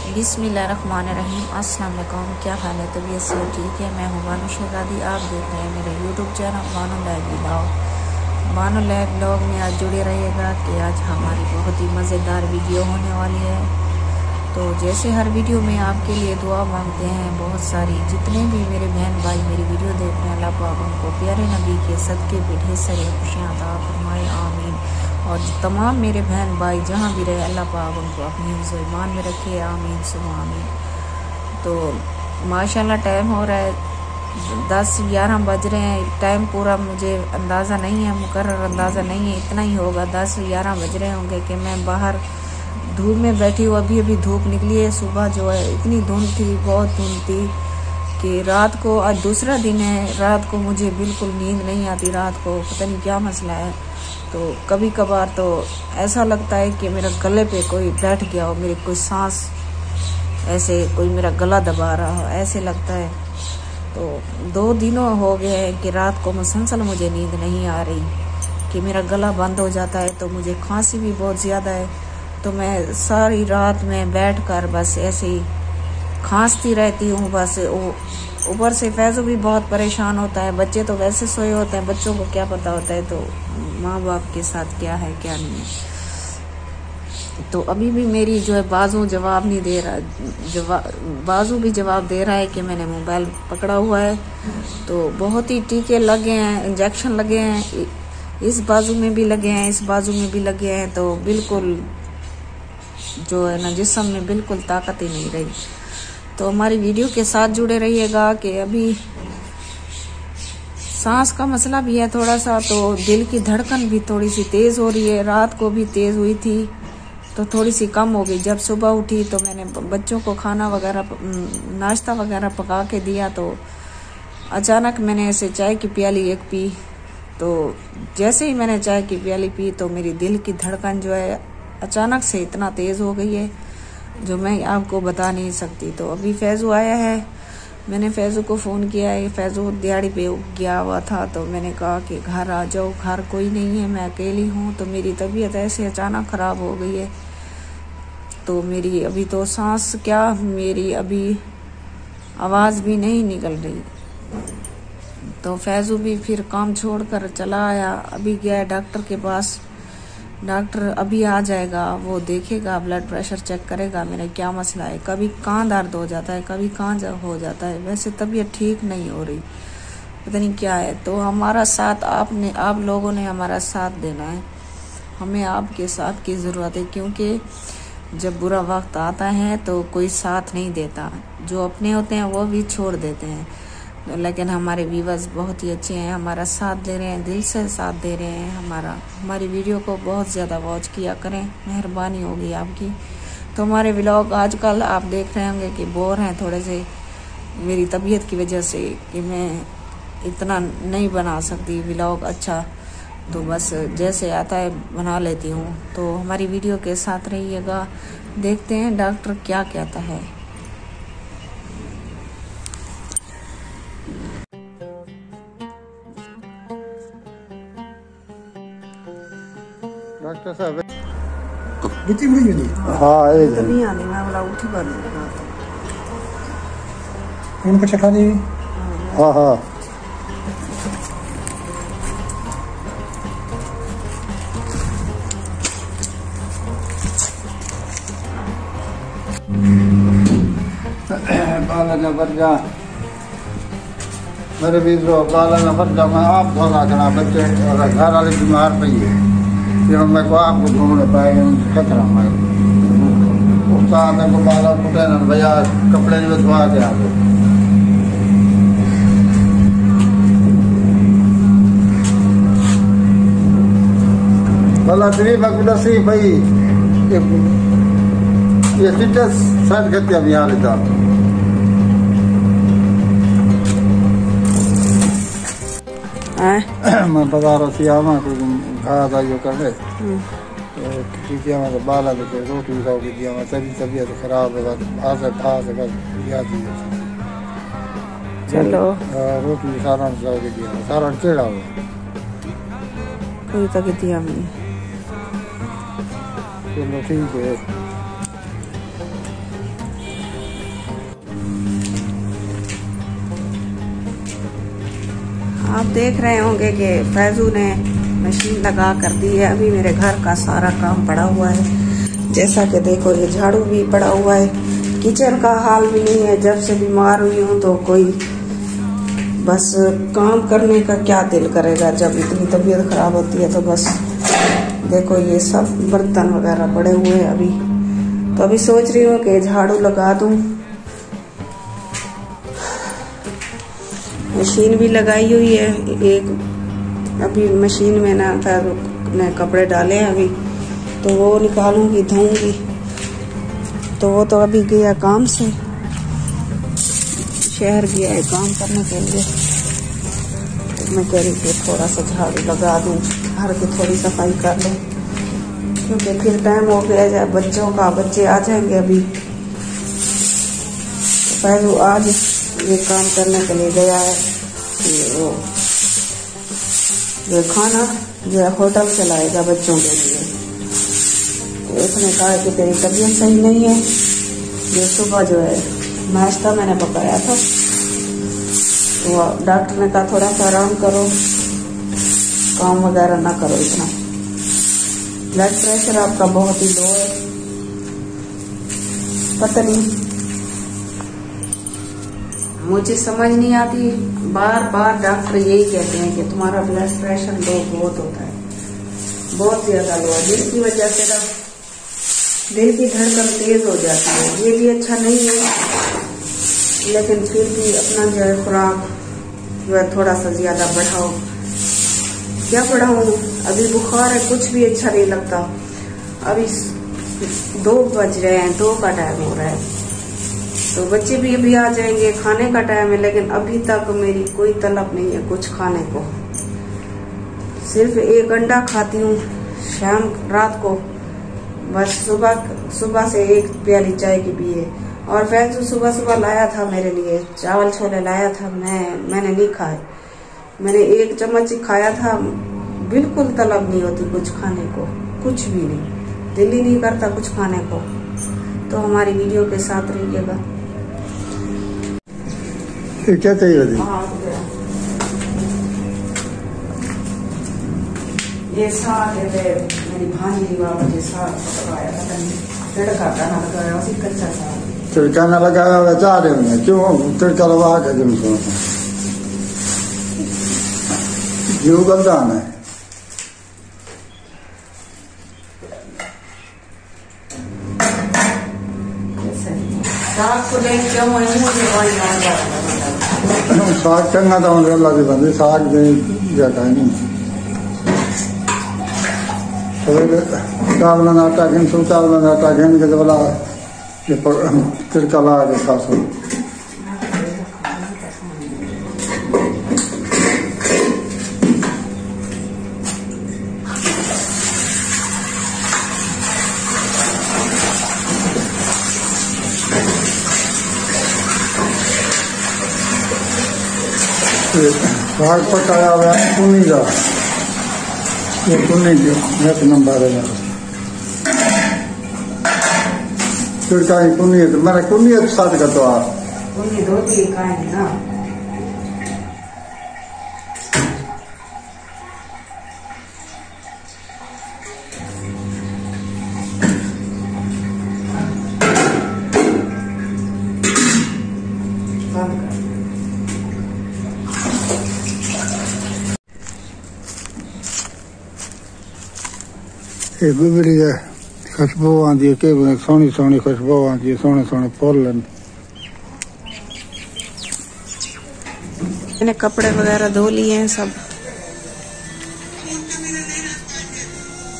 बिस्मिल्लाहिर्रहमानिर्रहीम। अस्सलाम वालेकुम। क्या हाल है? तबीयत से ठीक है? मैं हूँ बानो शहजादी। आप देख रहे हैं मेरे YouTube channel Bano live blog. Bano live blog में आज जुड़े रहिएगा कि आज हमारी बहुत ही मज़ेदार वीडियो होने वाली है। तो जैसे हर वीडियो में आपके लिए दुआ मांगते हैं बहुत सारी, जितने भी मेरे बहन भाई मेरी वीडियो देख रहे हैं, अल्लाह पाक उनको प्यारे नबी के सदक़े पे ढेर सारी खुशियाँ अता फरमाए, आमीन। और तमाम मेरे बहन भाई जहाँ भी रहे, अल्लाह पाक उनको अपनी हिफ्ज़ व ईमान में रखे, आमीन सुम्मा आमीन। तो माशाल्लाह टाइम हो रहा है 10-11 बज रहे हैं। टाइम पूरा मुझे अंदाज़ा नहीं है, मुकर्रर अंदाज़ा नहीं है, इतना ही होगा 10-11 बज रहे होंगे कि मैं बाहर धूप में बैठी हूँ। अभी अभी धूप निकली है। सुबह जो है इतनी धुंध थी, बहुत धुंध थी कि रात को, आज दूसरा दिन है, रात को मुझे बिल्कुल नींद नहीं आती। रात को पता नहीं क्या मसला है। तो कभी कभार तो ऐसा लगता है कि मेरा गले पे कोई बैठ गया हो, मेरी कोई सांस ऐसे कोई मेरा गला दबा रहा हो, ऐसे लगता है। तो 2 दिनों हो गए हैं कि रात को मुसलसल मुझे नींद नहीं आ रही, कि मेरा गला बंद हो जाता है। तो मुझे खांसी भी बहुत ज़्यादा है। तो मैं सारी रात में बैठकर बस ऐसे ही खांसती रहती हूँ। बस ऊपर से फैज़ू भी बहुत परेशान होता है। बच्चे तो वैसे सोए होते हैं, बच्चों को क्या पता होता है तो माँ बाप के साथ क्या है क्या नहीं है। तो अभी भी मेरी जो है बाजू जवाब नहीं दे रहा, बाजू भी जवाब दे रहा है कि मैंने मोबाइल पकड़ा हुआ है। तो बहुत ही टीके लगे हैं, इंजेक्शन लगे हैं, इस बाजू में भी लगे हैं, इस बाजू में भी लगे हैं। तो बिल्कुल जो है ना जिस्म में बिल्कुल ताकत ही नहीं रही। तो हमारी वीडियो के साथ जुड़े रहिएगा कि अभी सांस का मसला भी है थोड़ा सा, तो दिल की धड़कन भी थोड़ी सी तेज़ हो रही है। रात को भी तेज़ हुई थी तो थोड़ी सी कम हो गई। जब सुबह उठी तो मैंने बच्चों को खाना वगैरह, नाश्ता वगैरह पका के दिया, तो अचानक मैंने ऐसे चाय की प्याली एक पी। तो जैसे ही मैंने चाय की प्याली पी तो मेरी दिल की धड़कन जो है अचानक से इतना तेज़ हो गई है जो मैं आपको बता नहीं सकती। तो अभी फैज़ू आया है, मैंने फैज़ू को फ़ोन किया है। फैज़ू दिहाड़ी पे गया हुआ था, तो मैंने कहा कि घर आ जाओ, घर कोई नहीं है, मैं अकेली हूँ। तो मेरी तबीयत ऐसे अचानक ख़राब हो गई है। तो मेरी अभी तो सांस क्या, मेरी अभी आवाज़ भी नहीं निकल रही। तो फैज़ू भी फिर काम छोड़कर चला आया। अभी गया डॉक्टर के पास, डॉक्टर अभी आ जाएगा, वो देखेगा, ब्लड प्रेशर चेक करेगा मेरा क्या मसला है। कभी कहाँ दर्द हो जाता है, कभी कहाँ हो जाता है। वैसे तबीयत ठीक नहीं हो रही, पता नहीं क्या है। तो हमारा साथ आप लोगों ने हमारा साथ देना है। हमें आपके साथ की ज़रूरत है, क्योंकि जब बुरा वक्त आता है तो कोई साथ नहीं देता। जो अपने होते हैं वो भी छोड़ देते हैं। लेकिन हमारे व्यूअर्स बहुत ही अच्छे हैं, हमारा साथ दे रहे हैं, दिल से साथ दे रहे हैं। हमारी वीडियो को बहुत ज़्यादा वॉच किया करें, मेहरबानी होगी आपकी। तो हमारे व्लॉग आजकल आप देख रहे होंगे कि बोर हैं थोड़े से, मेरी तबीयत की वजह से, कि मैं इतना नहीं बना सकती व्लॉग अच्छा। तो बस जैसे आता है बना लेती हूँ। तो हमारी वीडियो के साथ रहिएगा, देखते हैं डॉक्टर क्या कहता है। डॉक्टर साहब बिती हुई नहीं। हाँ एक तो नहीं आनी, मैं बोला उठी बन उनको चखा दी। हाँ हाँ बाला न भर जा मेरे भी जो बाला न भर जा। मैं आप धोना करना, बच्चे और घर वाले बीमार पड़ी है, फिर मैं को आपको घूमने पाएगा खतरा। मैं उसका मेरे को बाला फुटे न भैया, कपड़े जो धोआ के आ गए। भला त्री बकदसी भाई ये फिटनेस साथ करते अभी यहाँ लेता मैं बता रहा थी आमा को खाया था जो कर ले तो बाला तो रोटी खाओ की दिया तभी तबीयत खराब है। याद ही चलो रोटी सारा खाओ के दिया, सारा चढ़ा हुआ कोई तक दिया मैंने। चलो ठीक है। आप देख रहे होंगे कि फैजू ने मशीन लगा कर दी है। अभी मेरे घर का सारा काम पड़ा हुआ है, जैसा कि देखो ये झाड़ू भी पड़ा हुआ है, किचन का हाल भी नहीं है। जब से बीमार हुई हूँ तो कोई बस काम करने का क्या दिल करेगा, जब इतनी तबीयत खराब होती है तो बस देखो ये सब बर्तन वगैरह पड़े हुए हैं। अभी तो अभी सोच रही हूँ कि झाड़ू लगा दूँ। मशीन भी लगाई हुई है एक, अभी मशीन में ना ने कपड़े डाले हैं अभी, तो वो निकालूंगी धोऊंगी। तो वो तो अभी गया काम से, शहर गया है काम करने के लिए। तो मैं कह रही थी थोड़ा सा झाड़ू लगा दूं, घर की थोड़ी सफाई कर लूं, क्योंकि फिर टाइम हो गया जाए बच्चों का, बच्चे आ जाएंगे। अभी तो आज ये काम करने के लिए गया है कि वो जो खाना जो है होटल से लाएगा बच्चों के लिए। तो उसने कहा कि तेरी तबीयत सही नहीं है, जो सुबह जो है नाश्ता मैंने पकाया था, तो डॉक्टर ने कहा थोड़ा सा आराम करो, काम वगैरह ना करो इतना। ब्लड प्रेशर आपका बहुत ही लो है, पता नहीं मुझे समझ नहीं आती। बार बार डॉक्टर यही कहते हैं कि तुम्हारा ब्लड प्रेशर लो बहुत होता है, बहुत ज्यादा लो है, जिसकी वजह से ना दिल की धड़कन तेज हो जाती है। ये भी अच्छा नहीं है, लेकिन फिर भी अपना जो है खुराक जो है थोड़ा सा ज्यादा बढ़ाओ। क्या बढ़ाऊं, अभी बुखार है, कुछ भी अच्छा नहीं लगता। अभी 2 बज रहे हैं, 2 का टाइम हो रहा है, तो बच्चे भी अभी आ जाएंगे, खाने का टाइम है, लेकिन अभी तक मेरी कोई तलब नहीं है कुछ खाने को। सिर्फ 1 अंडा खाती हूँ शाम रात को, बस सुबह से 1 प्याली चाय की पिए। और फैजू सुबह लाया था मेरे लिए चावल छोले लाया था, मैंने नहीं खाए, मैंने 1 चम्मच ही खाया था। बिल्कुल तलब नहीं होती कुछ खाने को, कुछ भी नहीं, दिल ही नहीं करता कुछ खाने को। तो हमारी वीडियो के साथ रहिएगा। क्या चाहिए थी? ये साग है, मेरी भांजी बाबा जी साग पकाया था, तड़का का ना लगाया, उसी कच्चा साग तड़का ना लगाया हुआ चाह रहे होंगे, क्यों तड़का लगा के तुमको जीव गलदान है। साग चंगा था अल्लाह की बंदी, साग जाता है नहीं। चावल आटा घेन सो चावल आटा घेन के बोला तिड़का लगा के खा सो। साग पकाया हुआ है कुनी का, ये कुनी 1 नंबर है। तिड़का ही कुनी है, तो मेरा कुनी है साथ का तो आप कुनी 2-3 खाएंगे ना। ये गुजरी है, खुशबू आती है, कि सोहनी सोहनी खुशबू आती है, सोहने सोहने फुल। मैंने कपड़े वगैरह धो लिए हैं सब।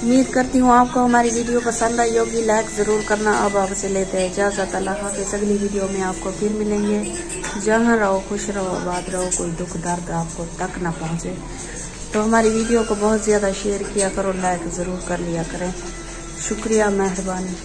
उम्मीद करती हूँ आपको हमारी वीडियो पसंद आई होगी, लाइक जरूर करना। अब आपसे लेते हैं इजाजत, अल्लाह हाफ़िज़। अगली वीडियो में आपको फिर मिलेंगे। जहाँ रहो खुश रहो, आबाद रहो, कोई दुख दर्द आपको तक ना पहुँचे। तो हमारी वीडियो को बहुत ज़्यादा शेयर किया करो, लाइक ज़रूर कर लिया करें। शुक्रिया, मेहरबानी।